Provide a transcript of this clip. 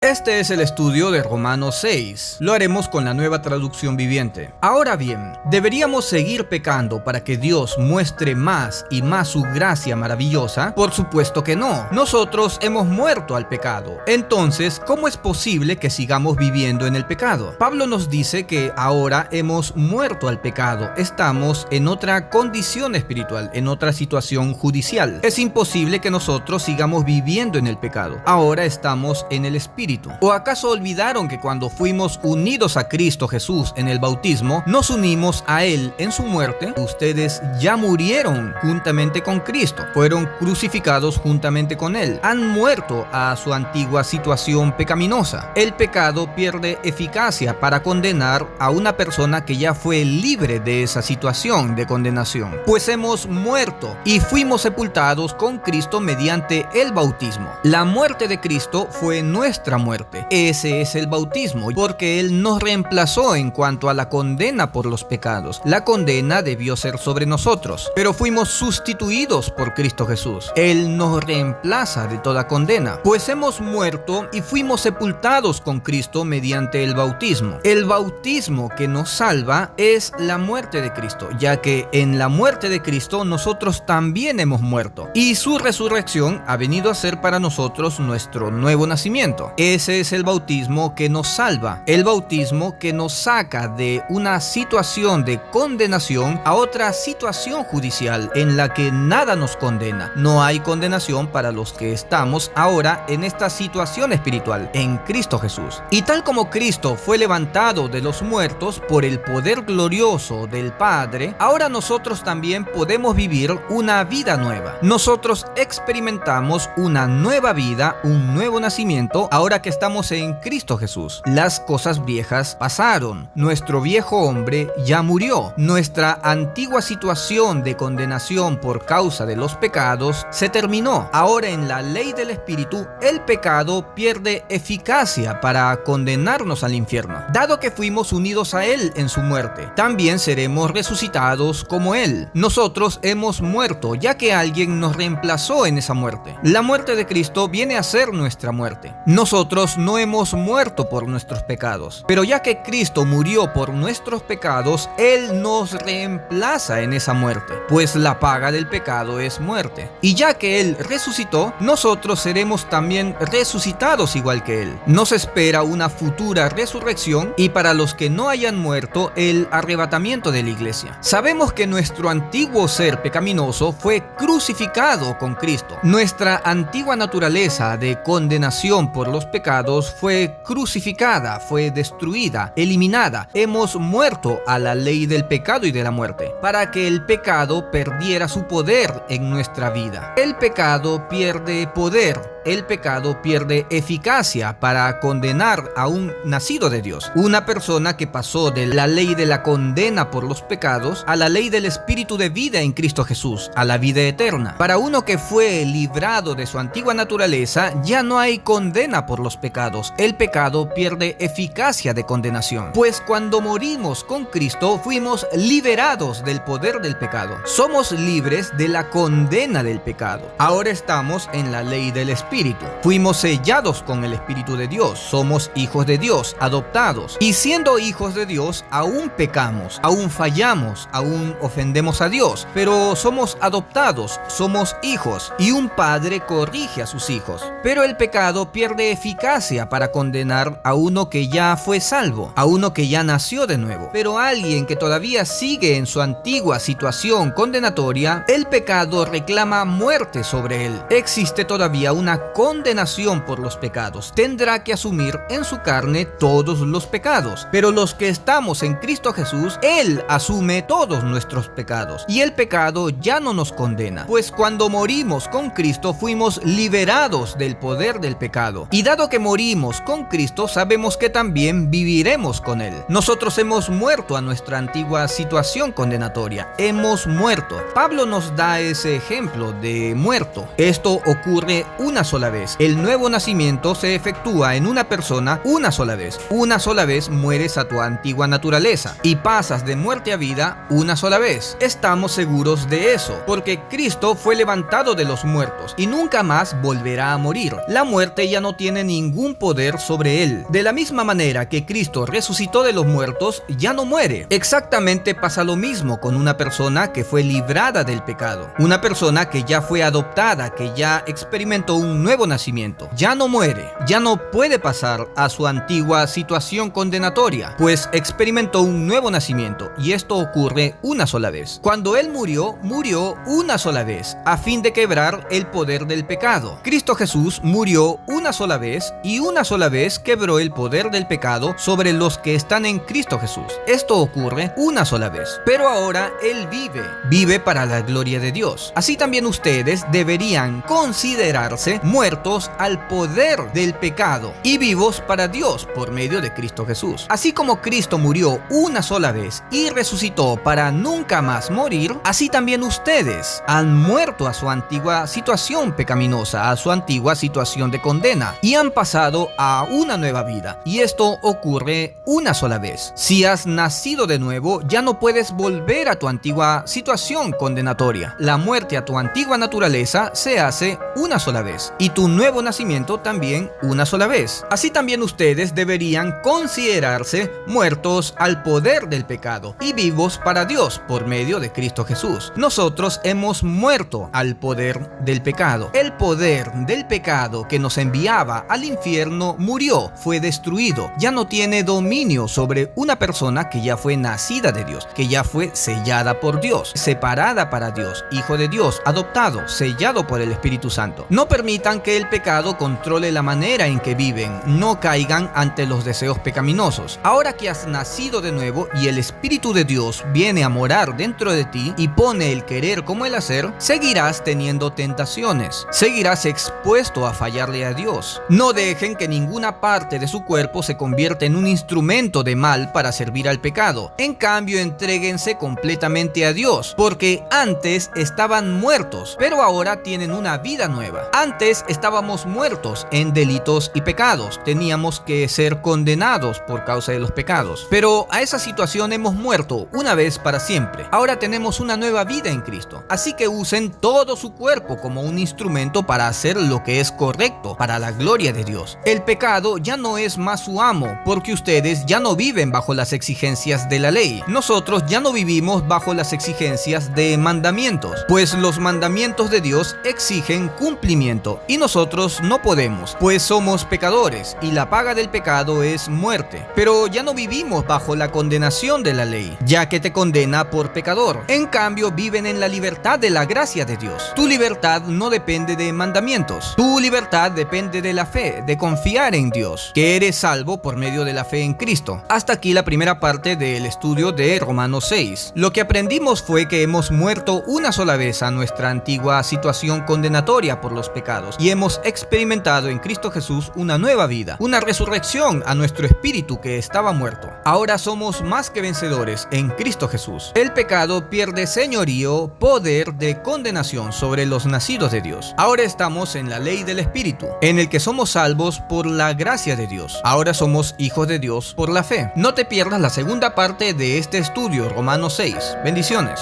Este es el estudio de Romanos 6. Lo haremos con la Nueva Traducción Viviente. Ahora bien, ¿deberíamos seguir pecando para que Dios muestre más y más su gracia maravillosa? Por supuesto que no. Nosotros hemos muerto al pecado. Entonces, ¿cómo es posible que sigamos viviendo en el pecado? Pablo nos dice que ahora hemos muerto al pecado. Estamos en otra condición espiritual, en otra situación judicial. Es imposible que nosotros sigamos viviendo en el pecado. Ahora estamos en el Espíritu. ¿O acaso olvidaron que cuando fuimos unidos a Cristo Jesús en el bautismo, nos unimos a Él en su muerte? Ustedes ya murieron juntamente con Cristo, fueron crucificados juntamente con Él, han muerto a su antigua situación pecaminosa. El pecado pierde eficacia para condenar a una persona que ya fue libre de esa situación de condenación, pues hemos muerto y fuimos sepultados con Cristo mediante el bautismo. La muerte de Cristo fue nuestra muerte. Ese es el bautismo, porque Él nos reemplazó en cuanto a la condena por los pecados. La condena debió ser sobre nosotros, pero fuimos sustituidos por Cristo Jesús. Él nos reemplaza de toda condena, pues hemos muerto y fuimos sepultados con Cristo mediante el bautismo. El bautismo que nos salva es la muerte de Cristo, ya que en la muerte de Cristo nosotros también hemos muerto, y su resurrección ha venido a ser para nosotros nuestro nuevo nacimiento. Ese es el bautismo que nos salva, el bautismo que nos saca de una situación de condenación a otra situación judicial en la que nada nos condena. No hay condenación para los que estamos ahora en esta situación espiritual, en Cristo Jesús. Y tal como Cristo fue levantado de los muertos por el poder glorioso del Padre, ahora nosotros también podemos vivir una vida nueva. Nosotros experimentamos una nueva vida, un nuevo nacimiento, ahora que estamos en Cristo Jesús. Las cosas viejas pasaron. Nuestro viejo hombre ya murió. Nuestra antigua situación de condenación por causa de los pecados se terminó. Ahora en la ley del Espíritu, el pecado pierde eficacia para condenarnos al infierno. Dado que fuimos unidos a Él en su muerte, también seremos resucitados como Él. Nosotros hemos muerto, ya que alguien nos reemplazó en esa muerte. La muerte de Cristo viene a ser nuestra muerte. Nosotros no hemos muerto por nuestros pecados, pero ya que Cristo murió por nuestros pecados, Él nos reemplaza en esa muerte, pues la paga del pecado es muerte. Y ya que Él resucitó, nosotros seremos también resucitados igual que Él. Nos espera una futura resurrección y para los que no hayan muerto, el arrebatamiento de la iglesia. Sabemos que nuestro antiguo ser pecaminoso fue crucificado con Cristo. Nuestra antigua naturaleza de condenación por los pecados fue crucificada, fue destruida, eliminada. Hemos muerto a la ley del pecado y de la muerte, para que el pecado perdiera su poder en nuestra vida. El pecado pierde poder. El pecado pierde eficacia para condenar a un nacido de Dios. Una persona que pasó de la ley de la condena por los pecados a la ley del espíritu de vida en Cristo Jesús, a la vida eterna. Para uno que fue librado de su antigua naturaleza, ya no hay condena por los pecados. El pecado pierde eficacia de condenación, pues cuando morimos con Cristo fuimos liberados del poder del pecado. Somos libres de la condena del pecado. Ahora estamos en la ley del espíritu. Fuimos sellados con el Espíritu de Dios. Somos hijos de Dios, adoptados. Y siendo hijos de Dios, aún pecamos, aún fallamos, aún ofendemos a Dios. Pero somos adoptados, somos hijos. Y un padre corrige a sus hijos. Pero el pecado pierde eficacia para condenar a uno que ya fue salvo, a uno que ya nació de nuevo. Pero a alguien que todavía sigue en su antigua situación condenatoria, el pecado reclama muerte sobre él. Existe todavía una condenación por los pecados. Tendrá que asumir en su carne todos los pecados. Pero los que estamos en Cristo Jesús, Él asume todos nuestros pecados. Y el pecado ya no nos condena, pues cuando morimos con Cristo fuimos liberados del poder del pecado. Y dado que morimos con Cristo, sabemos que también viviremos con Él. Nosotros hemos muerto a nuestra antigua situación condenatoria. Hemos muerto. Pablo nos da ese ejemplo de muerto. Esto ocurre una sola vez. El nuevo nacimiento se efectúa en una persona una sola vez. Una sola vez mueres a tu antigua naturaleza y pasas de muerte a vida una sola vez. Estamos seguros de eso, porque Cristo fue levantado de los muertos y nunca más volverá a morir. La muerte ya no tiene ningún poder sobre él. De la misma manera que Cristo resucitó de los muertos, ya no muere. Exactamente pasa lo mismo con una persona que fue librada del pecado. Una persona que ya fue adoptada, que ya experimentó un nuevo nacimiento. Ya no muere, ya no puede pasar a su antigua situación condenatoria, pues experimentó un nuevo nacimiento, y esto ocurre una sola vez. Cuando él murió, murió una sola vez, a fin de quebrar el poder del pecado. Cristo Jesús murió una sola vez, y una sola vez quebró el poder del pecado sobre los que están en Cristo Jesús. Esto ocurre una sola vez. Pero ahora él vive para la gloria de Dios. Así también ustedes deberían considerarse muertos al poder del pecado y vivos para Dios por medio de Cristo Jesús. Así como Cristo murió una sola vez y resucitó para nunca más morir, así también ustedes han muerto a su antigua situación pecaminosa, a su antigua situación de condena, y han pasado a una nueva vida. Y esto ocurre una sola vez. Si has nacido de nuevo, ya no puedes volver a tu antigua situación condenatoria. La muerte a tu antigua naturaleza se hace una sola vez, y tu nuevo nacimiento también una sola vez. Así también ustedes deberían considerarse muertos al poder del pecado y vivos para Dios por medio de Cristo Jesús. Nosotros hemos muerto al poder del pecado. El poder del pecado que nos enviaba al infierno murió, fue destruido. Ya no tiene dominio sobre una persona que ya fue nacida de Dios, que ya fue sellada por Dios, separada para Dios, hijo de Dios, adoptado, sellado por el Espíritu Santo. No permitan que el pecado controle la manera en que viven. No caigan ante los deseos pecaminosos. Ahora que has nacido de nuevo y el Espíritu de Dios viene a morar dentro de ti y pone el querer como el hacer, seguirás teniendo tentaciones. Seguirás expuesto a fallarle a Dios. No dejen que ninguna parte de su cuerpo se convierta en un instrumento de mal para servir al pecado. En cambio, entréguense completamente a Dios, porque antes estaban muertos, pero ahora tienen una vida nueva. Antes estábamos muertos en delitos y pecados. Teníamos que ser condenados por causa de los pecados. Pero a esa situación hemos muerto una vez para siempre. Ahora tenemos una nueva vida en Cristo. Así que usen todo su cuerpo como un instrumento para hacer lo que es correcto, para la gloria de Dios. El pecado ya no es más su amo, porque ustedes ya no viven bajo las exigencias de la ley. Nosotros ya no vivimos bajo las exigencias de mandamientos, pues los mandamientos de Dios exigen cumplimiento y nosotros no podemos, pues somos pecadores y la paga del pecado es muerte. Pero ya no vivimos bajo la condenación de la ley, ya que te condena por pecador. En cambio, viven en la libertad de la gracia de Dios. Tu libertad no depende de mandamientos. Tu libertad depende de la fe, de confiar en Dios, que eres salvo por medio de la fe en Cristo. Hasta aquí la primera parte del estudio de Romanos 6. Lo que aprendimos fue que hemos muerto una sola vez a nuestra antigua situación condenatoria por los pecados y hemos experimentado en Cristo Jesús una nueva vida, una resurrección a nuestro espíritu que estaba muerto. Ahora somos más que vencedores en Cristo Jesús. El pecado pierde señorío, poder de condenación sobre los nacidos de Dios. Ahora estamos en la ley del Espíritu, en el que somos salvos por la gracia de Dios. Ahora somos hijos de Dios por la fe. No te pierdas la segunda parte de este estudio, Romanos 6. Bendiciones.